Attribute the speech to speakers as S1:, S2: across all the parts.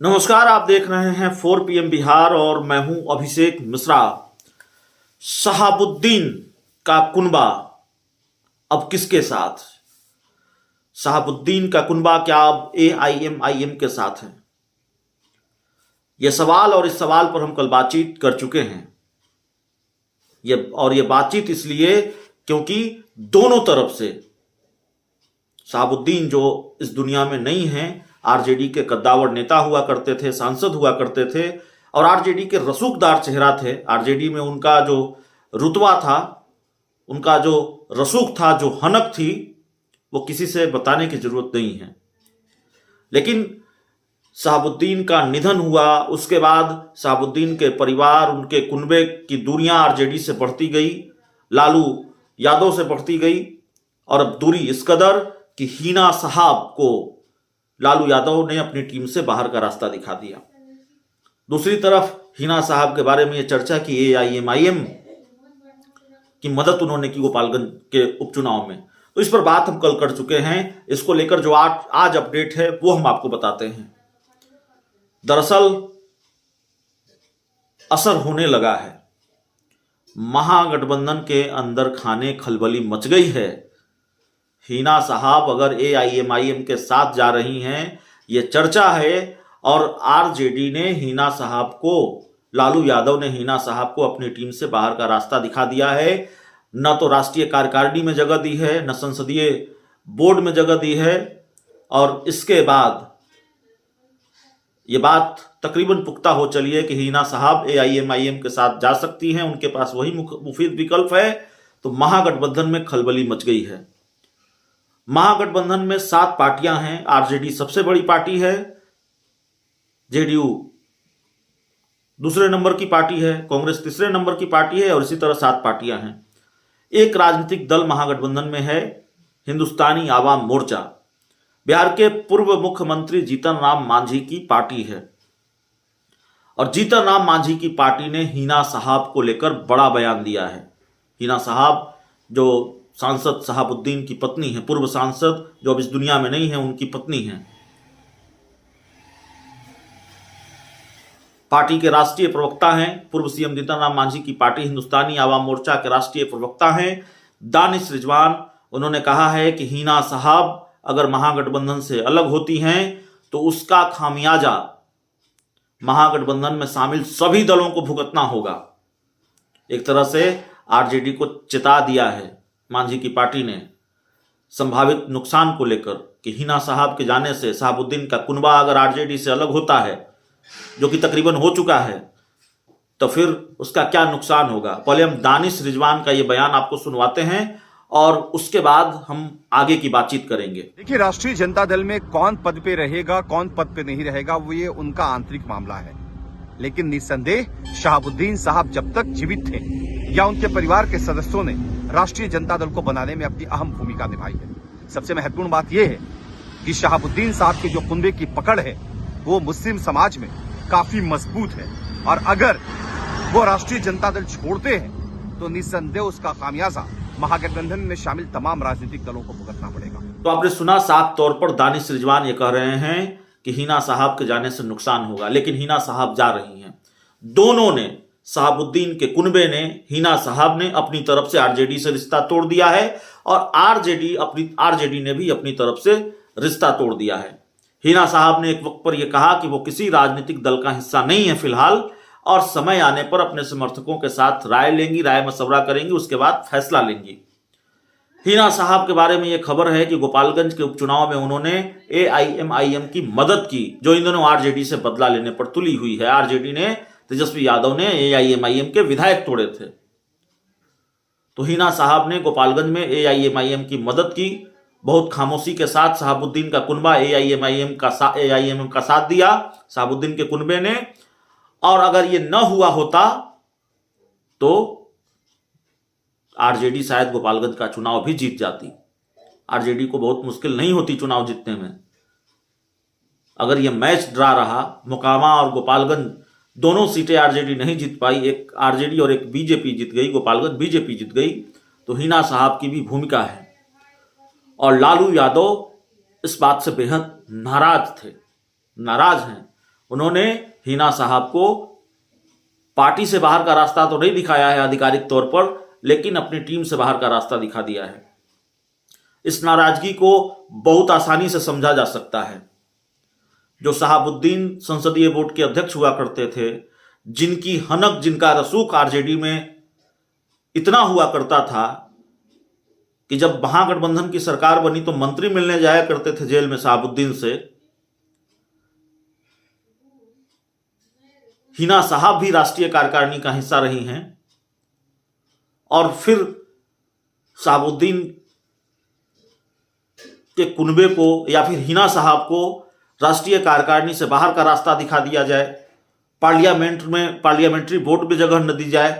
S1: नमस्कार, आप देख रहे हैं 4 PM बिहार और मैं हूं अभिषेक मिश्रा। शहाबुद्दीन का कुनबा अब किसके साथ? शहाबुद्दीन का कुनबा क्या अब AIMIM के साथ है? यह सवाल और इस सवाल पर हम कल बातचीत कर चुके हैं। ये बातचीत इसलिए क्योंकि दोनों तरफ से शहाबुद्दीन जो इस दुनिया में नहीं है, आरजेडी के कद्दावर नेता हुआ करते थे, सांसद हुआ करते थे और आरजेडी के रसूखदार चेहरा थे। आरजेडी में उनका जो रुतबा था, उनका जो रसूख था, जो हनक थी, वो किसी से बताने की जरूरत नहीं है। लेकिन शहाबुद्दीन का निधन हुआ, उसके बाद शहाबुद्दीन के परिवार, उनके कुनबे की दूरियां आरजेडी से बढ़ती गई, लालू यादव से बढ़ती गई और अब दूरी इस कदर कि हिना साहब को लालू यादव ने अपनी टीम से बाहर का रास्ता दिखा दिया। दूसरी तरफ हिना साहब के बारे में यह चर्चा कि AIMIM की मदद उन्होंने की गोपालगंज के उपचुनाव में, तो इस पर बात हम कल कर चुके हैं। इसको लेकर जो आज अपडेट है वो हम आपको बताते हैं। दरअसल असर होने लगा है, महागठबंधन के अंदर खाने खलबली मच गई है। हिना साहब अगर AIMIM के साथ जा रही हैं, ये चर्चा है और आरजेडी ने हिना साहब को, लालू यादव ने हिना साहब को अपनी टीम से बाहर का रास्ता दिखा दिया है। न तो राष्ट्रीय कार्यकारिणी में जगह दी है, न संसदीय बोर्ड में जगह दी है और इसके बाद ये बात तकरीबन पुख्ता हो चली है कि हिना साहब AIMIM के साथ जा सकती हैं, उनके पास वही मुफीद विकल्प है। तो महागठबंधन में खलबली मच गई है। महागठबंधन में 7 पार्टियां हैं। आरजेडी सबसे बड़ी पार्टी है, जेडीयू दूसरे नंबर की पार्टी है, कांग्रेस तीसरे नंबर की पार्टी है और इसी तरह 7 पार्टियां हैं। एक राजनीतिक दल महागठबंधन में है, हिंदुस्तानी आवाम मोर्चा, बिहार के पूर्व मुख्यमंत्री जीतन राम मांझी की पार्टी है और जीतन राम मांझी की पार्टी ने हिना साहब को लेकर बड़ा बयान दिया है। हिना साहब जो सांसद शहाबुद्दीन की पत्नी है, पूर्व सांसद जो अब इस दुनिया में नहीं है, उनकी पत्नी है। पार्टी के राष्ट्रीय प्रवक्ता हैं, पूर्व CM जीतन राम मांझी की पार्टी हिंदुस्तानी आवाम मोर्चा के राष्ट्रीय प्रवक्ता हैं दानिश रिजवान। उन्होंने कहा है कि हिना साहब अगर महागठबंधन से अलग होती हैं तो उसका खामियाजा महागठबंधन में शामिल सभी दलों को भुगतना होगा। एक तरह से आरजेडी को चेता दिया है मांझी की पार्टी ने संभावित नुकसान को लेकर कि हिना साहब के जाने से शहाबुद्दीन का कुनबा अगर आरजेडी से अलग होता है, जो कि तकरीबन हो चुका है, तो फिर उसका क्या नुकसान होगा। पहले हम दानिश रिजवान का ये बयान आपको सुनवाते हैं और उसके बाद हम आगे की बातचीत करेंगे।
S2: देखिए, राष्ट्रीय जनता दल में कौन पद पे रहेगा, कौन पद पे नहीं रहेगा, वो ये उनका आंतरिक मामला है। लेकिन निस्संदेह शहाबुद्दीन साहब जब तक जीवित थे या उनके परिवार के सदस्यों ने राष्ट्रीय जनता दल को बनाने में अपनी अहम भूमिका निभाई है। सबसे महत्वपूर्ण बात यह है कि शहाबुद्दीन साहब के जो कुनबे की पकड़ है वो मुस्लिम समाज में काफी मजबूत है और अगर वो राष्ट्रीय जनता दल छोड़ते हैं तो निस्संदेह उसका खामियाजा महागठबंधन में शामिल तमाम राजनीतिक दलों को भुगतना पड़ेगा।
S1: तो आपने सुना, साफ तौर पर दानिश रिजवान ये कह रहे हैं कि हिना साहब के जाने से नुकसान होगा, लेकिन हिना साहब जा रही हैं। दोनों ने, शहाबुद्दीन के कुनबे ने, हिना साहब ने अपनी तरफ से आरजेडी से रिश्ता तोड़ दिया है और आरजेडी ने भी अपनी तरफ से रिश्ता तोड़ दिया है। हिना साहब ने एक वक्त पर यह कहा कि वो किसी राजनीतिक दल का हिस्सा नहीं है फिलहाल और समय आने पर अपने समर्थकों के साथ राय लेंगी, राय मशवरा करेंगी, उसके बाद फैसला लेंगी। हिना साहब के बारे में यह खबर है कि गोपालगंज के उपचुनाव में उन्होंने AIMIM की मदद की, जो इन दोनों आरजेडी से बदला लेने पर तुली हुई है। आरजेडी ने, तेजस्वी यादव ने AIMIM के विधायक तोड़े थे, तो हिना साहब ने गोपालगंज में AIMIM की मदद की। बहुत खामोशी के साथ शहाबुद्दीन का कुनबा AIMIM का साथ दिया, शहाबुद्दीन के कुनबे ने। और अगर ये न हुआ होता तो आरजेडी शायद गोपालगंज का चुनाव भी जीत जाती। आरजेडी को बहुत मुश्किल नहीं होती चुनाव जीतने में। अगर यह मैच ड्रा रहा, मोकामा और गोपालगंज दोनों सीटें आरजेडी नहीं जीत पाई, एक आरजेडी और एक बीजेपी जीत गई, गोपालगंज बीजेपी जीत गई, तो हिना साहब की भी भूमिका है। और लालू यादव इस बात से बेहद नाराज हैं। उन्होंने हिना साहब को पार्टी से बाहर का रास्ता तो नहीं दिखाया है आधिकारिक तौर पर, लेकिन अपनी टीम से बाहर का रास्ता दिखा दिया है। इस नाराजगी को बहुत आसानी से समझा जा सकता है। जो शहाबुद्दीन संसदीय बोर्ड के अध्यक्ष हुआ करते थे, जिनकी हनक, जिनका रसूख आरजेडी में इतना हुआ करता था कि जब महागठबंधन की सरकार बनी तो मंत्री मिलने जाया करते थे जेल में शहाबुद्दीन से, हिना साहब भी राष्ट्रीय कार्यकारिणी का हिस्सा रही हैं और फिर शहाबुद्दीन के कुनबे को या फिर हिना साहब को राष्ट्रीय कार्यकारिणी से बाहर का रास्ता दिखा दिया जाए, पार्लियामेंट्री वोट में जगह न दी जाए,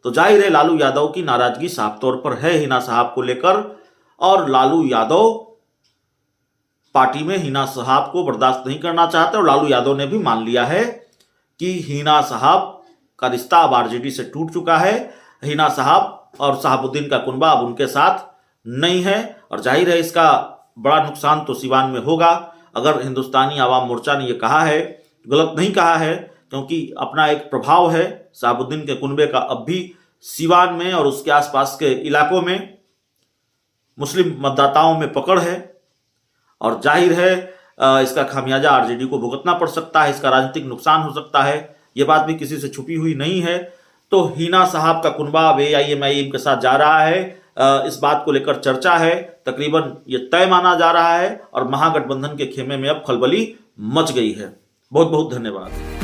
S1: तो जाहिर है लालू यादव की नाराजगी साफ तौर पर है हिना साहब को लेकर। और लालू यादव पार्टी में हिना साहब को बर्दाश्त नहीं करना चाहते और लालू यादव ने भी मान लिया है कि हिना साहब का रिश्ता अब आरजेडी से टूट चुका है। हिना साहब और शहाबुद्दीन का कुनबा अब उनके साथ नहीं है और जाहिर है इसका बड़ा नुकसान तो सिवान में होगा। अगर हिंदुस्तानी आवाम मोर्चा ने यह कहा है, गलत नहीं कहा है, क्योंकि अपना एक प्रभाव है शहाबुद्दीन के कुनबे का अब भी सिवान में और उसके आसपास के इलाकों में मुस्लिम मतदाताओं में पकड़ है और जाहिर है इसका खामियाजा आरजेडी को भुगतना पड़ सकता है, इसका राजनीतिक नुकसान हो सकता है। ये बात भी किसी से छुपी हुई नहीं है। तो हिना साहब का कुनबा अब AIMIM के साथ जा रहा है, इस बात को लेकर चर्चा है, तकरीबन ये तय माना जा रहा है और महागठबंधन के खेमे में अब खलबली मच गई है। बहुत बहुत धन्यवाद।